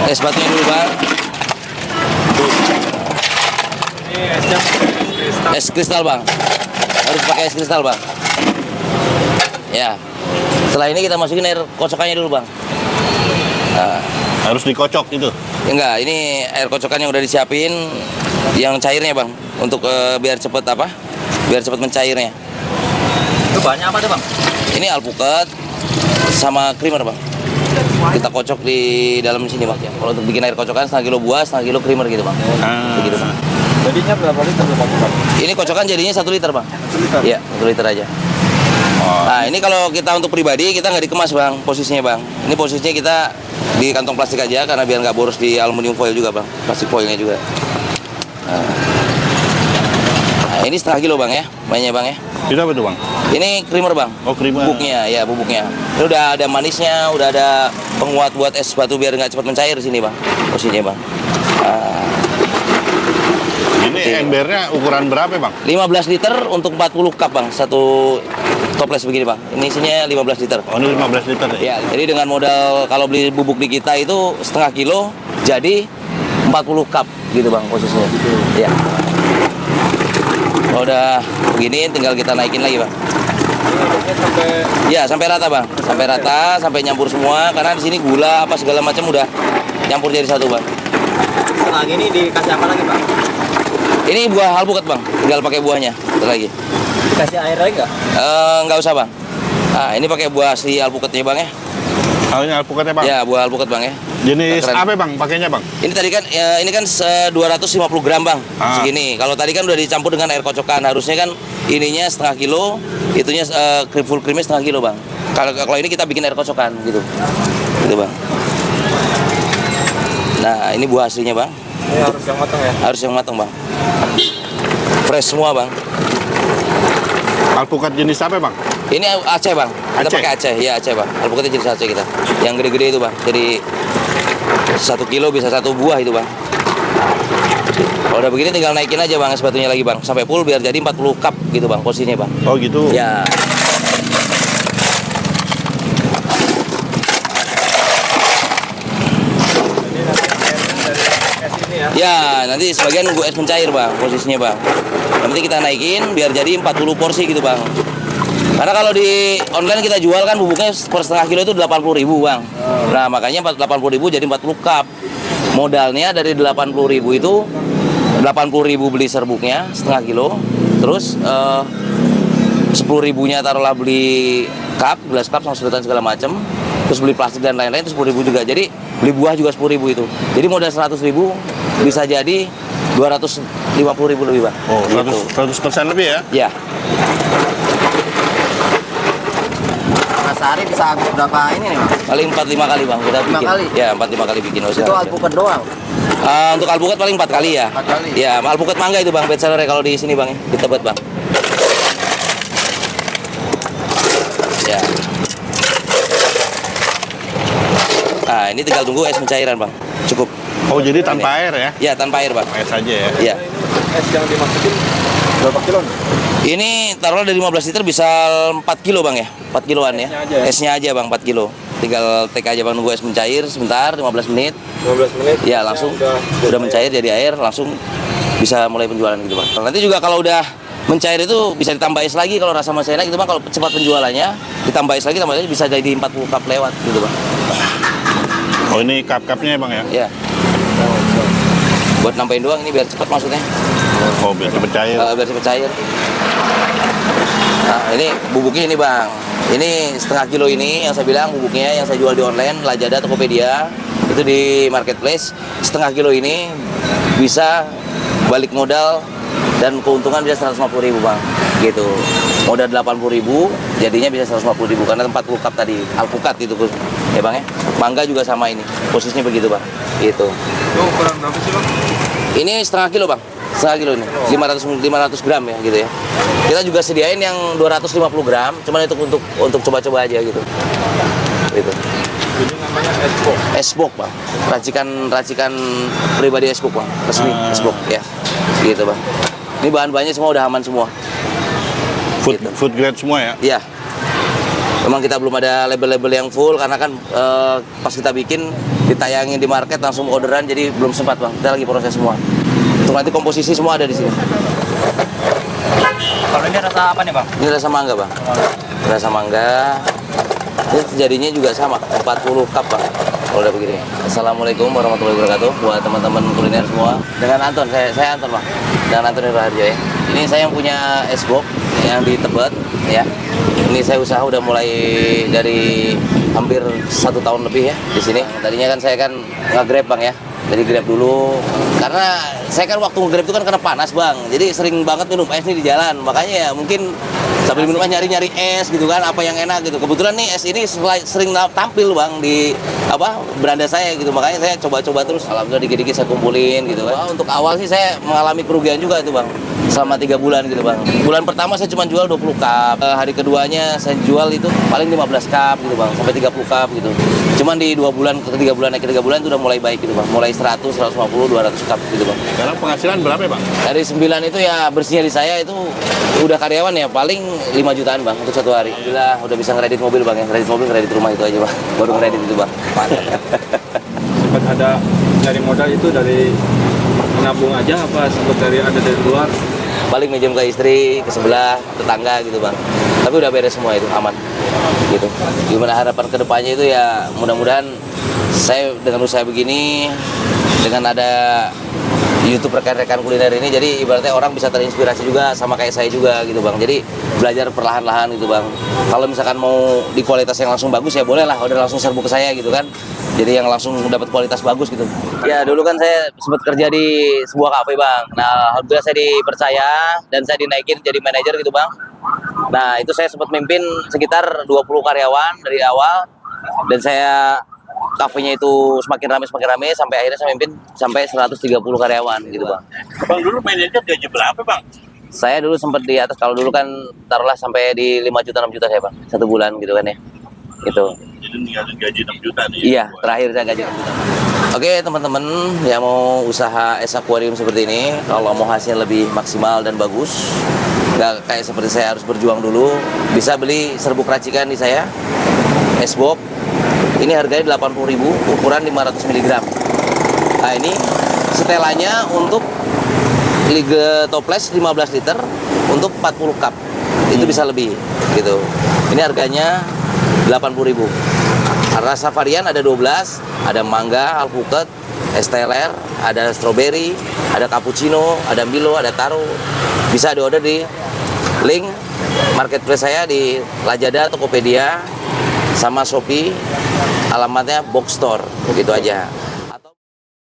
Es batunya dulu bang. Ini esnya kristal. Es kristal bang. Harus pakai es kristal bang. Ya. Setelah ini kita masukin air kocokannya dulu bang. Nah, Harus dikocok itu. enggak, ini air kocokan yang udah disiapin, yang cairnya bang, untuk biar cepet apa? Biar cepet mencairnya. Itu bahannya apa tuh bang? Ini alpukat sama creamer bang. Kita kocok di dalam sini bang. Ya, kalau untuk bikin air kocokan setengah kilo buah, setengah kilo creamer gitu bang. Begitu bang. Jadinya berapa liter tuh bang? Ini kocokan jadinya 1 liter bang. 1 liter? Iya, 1 liter aja. Nah ini kalau kita untuk pribadi kita nggak dikemas bang, posisinya bang. Ini posisinya kita di kantong plastik aja karena biar nggak boros di aluminium foil juga bang, plastik foilnya juga. Nah, ini setengah kilo bang ya, mainnya bang ya. Itu apa tuh bang? Ini creamer bang. Oh, creamer. Bubuknya, ya bubuknya. Ini udah ada manisnya, udah ada penguat buat es batu biar nggak cepat mencair di sini bang, posisinya bang. Ini embernya ukuran berapa bang? 15 liter untuk 40 cup bang, satu toples begini bang. Ini isinya 15 liter. Oh ini 15 liter ya? Ya, jadi dengan modal kalau beli bubuk di kita itu setengah kilo, jadi 40 cup gitu bang posisinya. Ya. Kalau udah begini tinggal kita naikin lagi bang. Ini sampai Ya, sampai rata bang. Sampai rata, sampai nyampur semua. Karena di sini gula apa segala macam udah nyampur jadi satu bang. setelah ini dikasih apa lagi bang? Ini buah alpukat bang, tinggal pakai buahnya. Satu lagi. Dikasih air lagi nggak? Nggak usah bang. Nah, ini pakai buah asli alpukatnya bang ya. Oh ini alpukatnya bang? Ya, buah alpukat bang ya. Jenis Keren. apa bang pakainya bang? Ini tadi kan ini kan 250 gram bang, segini. Kalau tadi kan udah dicampur dengan air kocokan, harusnya kan ininya setengah kilo, itunya full creamnya setengah kilo bang. Kalau ini kita bikin air kocokan gitu, gitu bang. Nah ini buah aslinya bang, Ini harus yang matang ya? harus yang matang bang. Fresh semua bang. Alpukat jenis apa bang? Ini Aceh bang, kita Aceh? pakai Aceh, ya Aceh bang. Alpukatnya jenis Aceh kita, yang gede-gede itu bang. Jadi 1 kilo bisa 1 buah itu bang. Kalau udah begini tinggal naikin aja bang es batunya lagi bang, sampai full biar jadi 40 cup gitu bang posisinya bang. Oh gitu? Ya. Jadi nanti airnya dari es ini ya? Ya, nanti sebagian nunggu es mencair bang, posisinya bang. Nanti kita naikin biar jadi 40 porsi gitu bang. Karena kalau di online kita jual kan bubuknya per setengah kilo itu 80.000 bang. Nah makanya 80.000 jadi 40 cup. Modalnya dari 80.000 itu 80.000 beli serbuknya setengah kilo. Terus 10.000-nya taruhlah beli cup, gelas cup sama sedotan segala macam. Terus beli plastik dan lain-lain itu 10.000 juga. Jadi beli buah juga 10.000 itu. Jadi modal 100.000 bisa jadi 250.000 lebih bang. Oh Gitu. 100% lebih ya? Ya. Sehari bisa habis berapa ini nih bang? Paling 4-5 kali bang kita 5 bikin. kali? Ya 4-5 kali bikin. Itu alpukat doang? Untuk alpukat paling 4 kali ya. 4 kali? Ya, alpukat mangga itu bang, best seller kalau di sini bang ya. Di Tebet bang. Ya. Nah ini tinggal tunggu es pencairan bang. Cukup. Oh jadi tanpa air ya? Ya tanpa air bang. Air saja ya? Ya. Es yang dimasukin berapa kilo nih? Ini taruhlah dari 15 liter bisa 4 kilo bang ya. 4 kiloan ya. Esnya aja ya? Esnya aja bang 4 kilo. Tinggal tek aja bang, nunggu es mencair sebentar 15 menit. 15 menit? Ya langsung udah mencair jadi air, langsung bisa mulai penjualan gitu bang. Nanti juga kalau udah mencair itu bisa ditambah es lagi kalau rasa masih enak gitu bang. Kalau cepat penjualannya ditambah es lagi, tambah es bisa jadi 40 cup lewat gitu bang. Oh ini cup-cupnya bang ya? Ya. Buat nambahin doang ini biar cepat maksudnya. Oh biar cepet cair. Biar cepat cair. Nah ini bubuknya ini bang. Ini setengah kilo ini yang saya bilang bubuknya yang saya jual di online Lazada, Tokopedia itu di marketplace. Setengah kilo ini bisa balik modal dan keuntungan bisa 150.000 bang, gitu. Modal 80.000 jadinya bisa 150.000 karena 40 cup tadi alpukat itu ya bang ya. Mangga juga sama ini posisinya begitu bang, gitu. Itu ukuran berapa sih bang? Ini setengah kilo bang, setengah kilo ini 500 gram ya gitu ya. Kita juga sediain yang 250 gram, cuman itu untuk coba-coba aja gitu. Gitu. Ini namanya esbok. Esbok bang, racikan pribadi esbok bang, resmi esbok ya, gitu bang. Ini bahan-bahannya semua udah aman semua. Gitu. Food grade semua ya? Iya. Memang kita belum ada label-label yang full karena kan pas kita bikin ditayangin di market langsung orderan, jadi belum sempat bang. Kita lagi proses semua. Untuk nanti komposisi semua ada di sini. Kalau ini rasa apa nih bang? Ini rasa mangga bang. Rasa mangga. Ini jadinya juga sama 40 cup bang. Kalau udah begini. Assalamualaikum warahmatullahi wabarakatuh buat teman-teman kuliner semua. Dengan Anton, saya Anton bang. Dengan Anton Raharjo ya. Ini saya yang punya es box yang di Tebet ya. Ini saya usaha udah mulai dari hampir 1 tahun lebih ya di sini. Tadinya kan saya kan nge-grab bang ya. Jadi grab dulu, karena saya kan waktu nge-grab itu kan karena panas bang, jadi sering banget minum es nih di jalan, makanya ya mungkin sambil minum es nyari-nyari es gitu kan, apa yang enak gitu. Kebetulan nih es ini sering tampil bang di beranda saya gitu, makanya saya coba-coba terus. Alhamdulillah dikit-dikit saya kumpulin gitu kan. Untuk awal sih saya mengalami kerugian juga itu bang, selama 3 bulan gitu bang. Bulan pertama saya cuma jual 20 cup, hari keduanya saya jual itu paling 15 cup gitu bang, sampai 30 cup gitu. Cuman di 2 bulan ke 3 bulan naik ke 3 bulan itu udah mulai baik gitu bang, mulai 100, 150, 200 cup gitu bang. Sekarang penghasilan berapa ya bang? Dari 9 itu ya bersihnya di saya itu udah karyawan ya paling 5 jutaan bang untuk 1 hari. Alhamdulillah udah bisa ngeredit mobil bang ya, kredit mobil, kredit rumah itu aja bang, baru kredit itu bang. Sempat ada dari modal itu dari menabung aja apa sempat dari luar? Paling minjem ke istri, ke sebelah, tetangga gitu bang. Tapi udah beres semua itu, aman gitu. Gimana harapan kedepannya itu ya mudah-mudahan saya dengan usaha begini, dengan ada YouTube rekan-rekan kuliner ini, jadi ibaratnya orang bisa terinspirasi juga sama kayak saya juga gitu bang. Jadi belajar perlahan-lahan gitu bang. Kalau misalkan mau di kualitas yang langsung bagus ya boleh lah, udah langsung serbu ke saya gitu kan. Jadi yang langsung dapat kualitas bagus gitu. Ya dulu kan saya sempat kerja di sebuah kafe bang. Nah alhamdulillah saya dipercaya dan saya dinaikin jadi manajer gitu bang. Nah itu saya sempat mimpin sekitar 20 karyawan dari awal, dan saya kafenya itu semakin rame sampai akhirnya saya mimpin sampai 130 karyawan gitu bang. Bang dulu manajer gaji berapa bang? Saya dulu sempat di atas, kalau dulu kan taruhlah sampai di 5 juta 6 juta saya bang, 1 bulan gitu kan ya. Itu. Jadi ninggalin gaji 6 juta nih. Iya, terakhir saya gaji 6 juta. Oke teman-teman yang mau usaha es akuarium seperti ini, kalau mau hasilnya lebih maksimal dan bagus, nggak kayak seperti saya harus berjuang dulu, bisa beli serbuk racikan di saya, es box. Ini harganya 80.000, ukuran 500 mg. Nah ini setelannya untuk liga toples 15 liter untuk 40 cup. Itu bisa lebih gitu. Ini harganya 80.000. Rasa varian ada 12, ada mangga, alpukat, es teler, ada strawberry, ada cappuccino, ada Milo, ada taro. Bisa diorder di link marketplace saya di Lazada, Tokopedia, sama Shopee. Alamatnya Box Store, begitu aja.